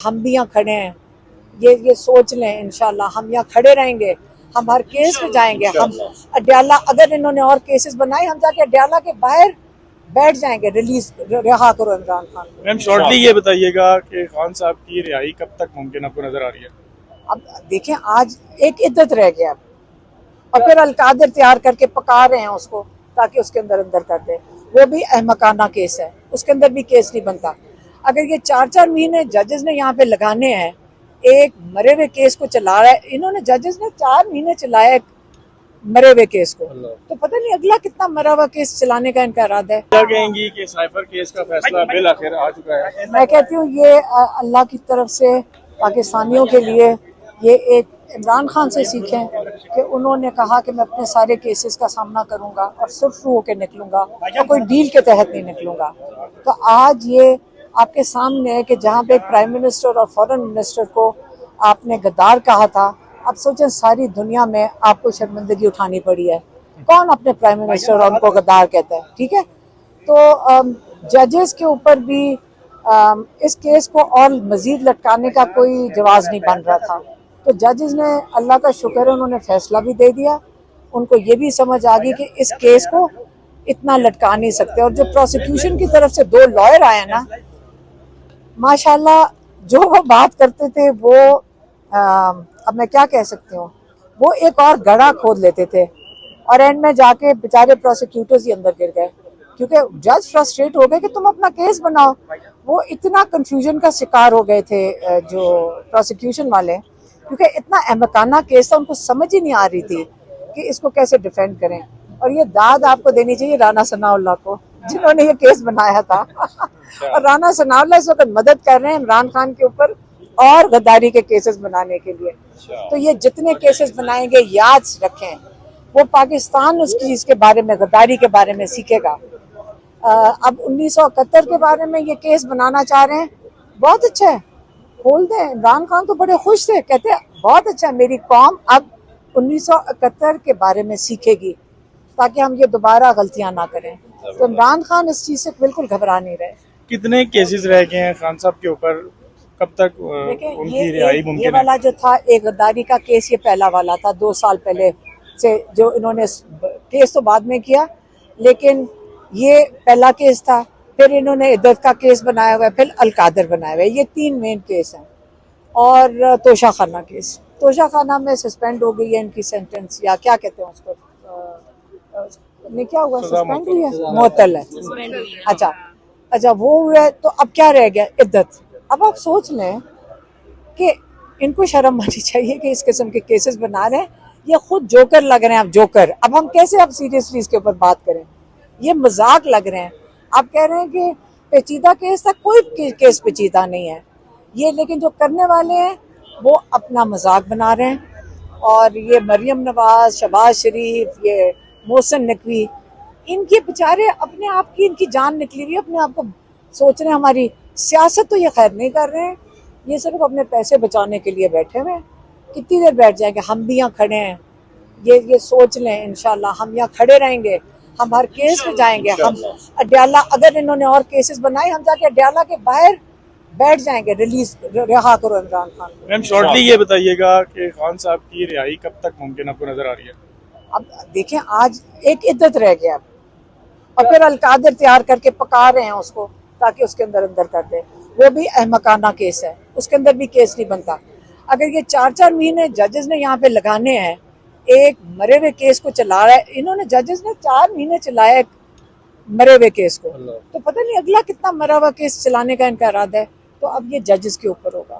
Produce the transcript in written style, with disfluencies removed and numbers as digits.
हम भी यहाँ खड़े हैं, ये सोच लें इंशाल्लाह हम यहाँ खड़े रहेंगे, हम हर केस पे जाएंगे। हम अड्याला अगर इन्होंने और केसेस बनाए हम जाके अड्याला के बाहर बैठ जाएंगे, रिलीज रिहा करो इमरान खान को। मैम शॉर्टली ये बताइएगा कि खान साहब की रिहाई कब तक मुमकिन आपको नजर आ रही है? अब देखें आज एक इद्दत रह गया और फिर अलकादर तैयार करके पका रहे हैं उसको ताकि उसके अंदर अंदर कर दे। वो भी अहमकाना केस है, उसके अंदर भी केस नहीं बनता। अगर ये 4-4 महीने जजेस ने यहाँ पे लगाने हैं एक मरे हुए केस को चला रहा है, इन्होंने जजेस ने 4 महीने चलाया एक मरे हुए केस को, तो पता नहीं अगला कितना मरा हुआ केस चलाने का इनका इरादा है। क्या कहेंगी कि साइफर केस का फैसला बिल आखिर आ चुका है? मैं कहती हूँ ये अल्लाह की तरफ से पाकिस्तानियों के लिए ये एक इमरान खान से सीखें कि उन्होंने कहा कि मैं अपने सारे केसेस का सामना करूंगा और सुरखरू होकर निकलूंगा और कोई डील के तहत नहीं निकलूंगा। तो आज ये आपके सामने है कि जहाँ पे प्राइम मिनिस्टर और फॉरेन मिनिस्टर को आपने गद्दार कहा था, अब सोचें सारी दुनिया में आपको शर्मिंदगी उठानी पड़ी है। कौन अपने प्राइम मिनिस्टर और उनको गद्दार कहता है? ठीक है, तो जजेस के ऊपर भी इस केस को और मजीद लटकाने का कोई जवाब नहीं बन रहा था। तो जजेस ने अल्लाह का शुक्र है उन्होंने फैसला भी दे दिया। उनको ये भी समझ आ गई कि इस केस को इतना लटका नहीं सकते। और जो प्रोसिक्यूशन की तरफ से 2 लॉयर आए ना, माशाल्लाह जो वो बात करते थे वो अब मैं क्या कह सकती हूँ, वो एक और गड़ा खोद लेते थे और एंड में जाके बेचारे प्रोसिक्यूटर्स ही अंदर गिर गए क्योंकि जज फ्रस्ट्रेट हो गए कि तुम अपना केस बनाओ। वो इतना कंफ्यूजन का शिकार हो गए थे जो प्रोसिक्यूशन वाले, क्योंकि इतना अहमकाना केस था, उनको समझ ही नहीं आ रही थी कि इसको कैसे डिफेंड करें। और ये दाद आपको देनी चाहिए राना सनाउल्लाह को जिन्होंने ये केस बनाया था और राना सनाउल्लाह इस वक्त मदद कर रहे हैं इमरान खान के ऊपर और गद्दारी के केसेस बनाने के लिए। तो ये जितने केसेस बनाएंगे याद रखें, वो पाकिस्तान उस चीज के बारे में, गद्दारी के बारे में सीखेगा। अब 1971 के बारे में ये केस बनाना चाह रहे हैं, बहुत अच्छा है, खोल दें। इमरान खान तो बड़े खुश थे, कहते हैं बहुत अच्छा, मेरी कौम अब 1971 के बारे में सीखेगी ताकि हम ये दोबारा गलतियां ना करें। तो इमरान खान इस चीज से बिल्कुल घबरा नहीं रहे। कितने केसेस रह गए हैं खान साहब के ऊपर? कब तक उनकी रिहाई मुमकिन है? ये वाला जो था एक गद्दारी का केस, ये पहला वाला था 2 साल पहले से, जो इन्होंने केस तो बाद में किया लेकिन ये पहला केस था। फिर इन्होंने इद्दत का केस बनाया हुआ है, फिर अलकादर बनाया हुआ है। ये 3 मेन केस हैं। और तोशा खाना केस, तोशा खाना में सस्पेंड हो गई है इनकी सेंटेंस, या क्या कहते हैं उसको, ने क्या हुआ, सस्पेंड हुई है, मुअत्तल है। अच्छा वो हुआ है। तो अब क्या रह गया, इद्दत। अब आप सोच लें कि इनको शर्म आनी चाहिए कि इस किस्म के केसेस बना रहे हैं। ये खुद जोकर लग रहे हैं, अब जोकर। अब हम कैसे अब सीरियसली इसके ऊपर बात करें, ये मजाक लग रहे हैं। आप कह रहे हैं कि पेचीदा केस था, कोई केस पेचीदा नहीं है ये, लेकिन जो करने वाले हैं वो अपना मजाक बना रहे हैं। और ये मरियम नवाज, शहबाज शरीफ, ये मोहसिन नकवी, इनके बेचारे अपने आप की इनकी जान निकली हुई, अपने आप को सोच रहे हैं हमारी सियासत तो ये खैर नहीं कर रहे हैं, ये सिर्फ अपने पैसे बचाने के लिए बैठे हुए हैं। कितनी देर बैठ जाएंगे? हम भी यहाँ खड़े हैं, ये सोच लें इंशाल्लाह हम यहाँ खड़े रहेंगे, हम हर केस पे जाएंगे। हम अड्याला अगर इन्होंने और केसेस बनाए हम जाके अड्याला के बाहर बैठ जाएंगे, रिलीज रिहा करो इमरान खान को। मैम शॉर्टली ये बताइएगा कि खान साहब की रिहाई कब तक मुमकिन आपको नजर आ रही है? अब देखें आज एक इद्दत रह गया और फिर अलकादर तैयार करके पका रहे हैं उसको ताकि उसके अंदर अंदर कर दे। वो भी अहमकाना केस है, उसके अंदर भी केस नहीं बनता। अगर ये 4-4 महीने जजेस ने यहाँ पे लगाने हैं एक मरे हुए केस को चला रहा है, इन्होंने जजेस ने 4 महीने चलाया एक मरे हुए केस को, तो पता नहीं अगला कितना मरा हुआ केस चलाने का इनका इरादा है। तो अब ये जजेस के ऊपर होगा।